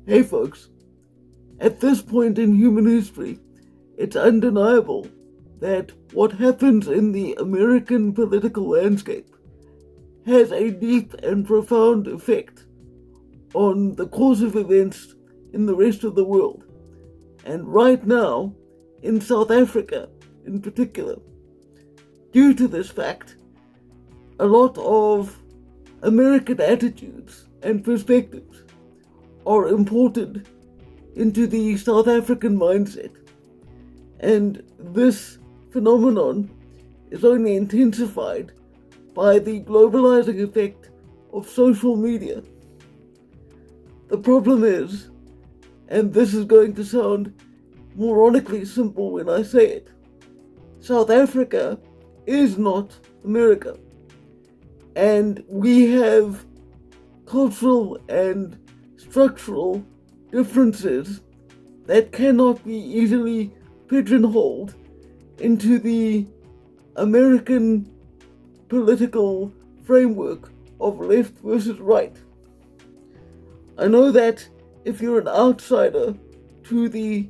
Hey folks, at this point in human history, it's undeniable that what happens in the American political landscape has a deep and profound effect on the course of events in the rest of the world. And right now, in South Africa in particular, due to this fact, a lot of American attitudes and perspectives are imported into the South African mindset. And this phenomenon is only intensified by the globalizing effect of social media. The problem is, and this is going to sound moronically simple when I say it, South Africa is not America. And we have cultural and structural differences that cannot be easily pigeonholed into the American political framework of left versus right. I know that if you're an outsider to the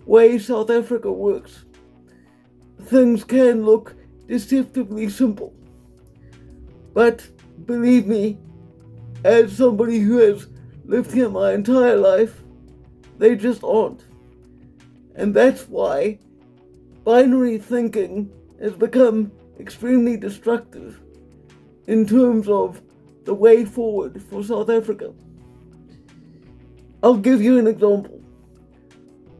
way South Africa works, things can look deceptively simple. But believe me, as somebody who has lived here my entire life, they just aren't. And that's why binary thinking has become extremely destructive in terms of the way forward for South Africa. I'll give you an example.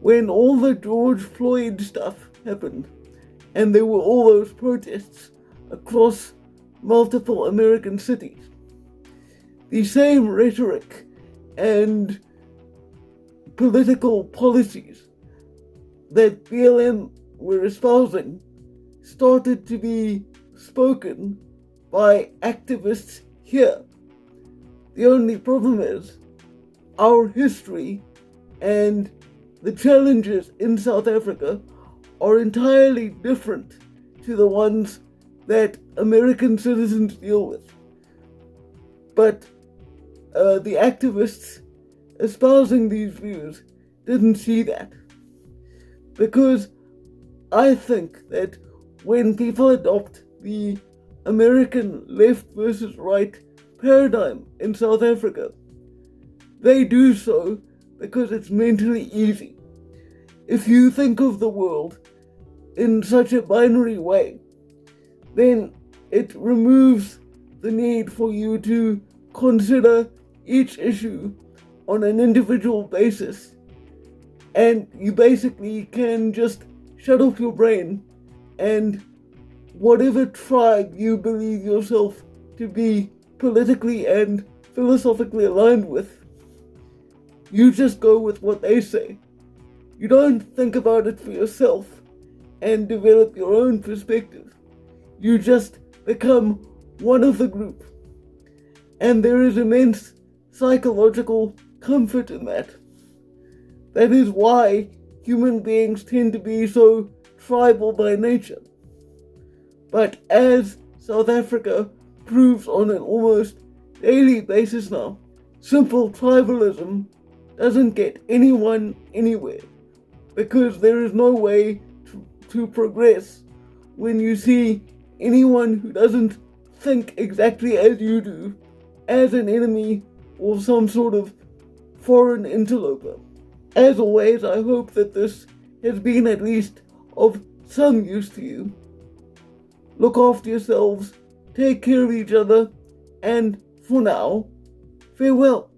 When all the George Floyd stuff happened, and there were all those protests across multiple American cities, the same rhetoric and political policies that BLM were espousing started to be spoken by activists here. The only problem is our history and the challenges in South Africa are entirely different to the ones that American citizens deal with. But the activists espousing these views didn't see that. Because I think that when people adopt the American left versus right paradigm in South Africa, they do so because it's mentally easy. If you think of the world in such a binary way, then it removes the need for you to consider each issue on an individual basis, and you basically can just shut off your brain, and whatever tribe you believe yourself to be politically and philosophically aligned with, you just go with what they say. You don't think about it for yourself and develop your own perspective. You just become one of the group. And there is immense psychological comfort in that. That is why human beings tend to be so tribal by nature. But as South Africa proves on an almost daily basis now, simple tribalism doesn't get anyone anywhere, because there is no way to progress when you see anyone who doesn't think exactly as you do as an enemy or some sort of foreign interloper. As always, I hope that this has been at least of some use to you. Look after yourselves, take care of each other, and for now, farewell.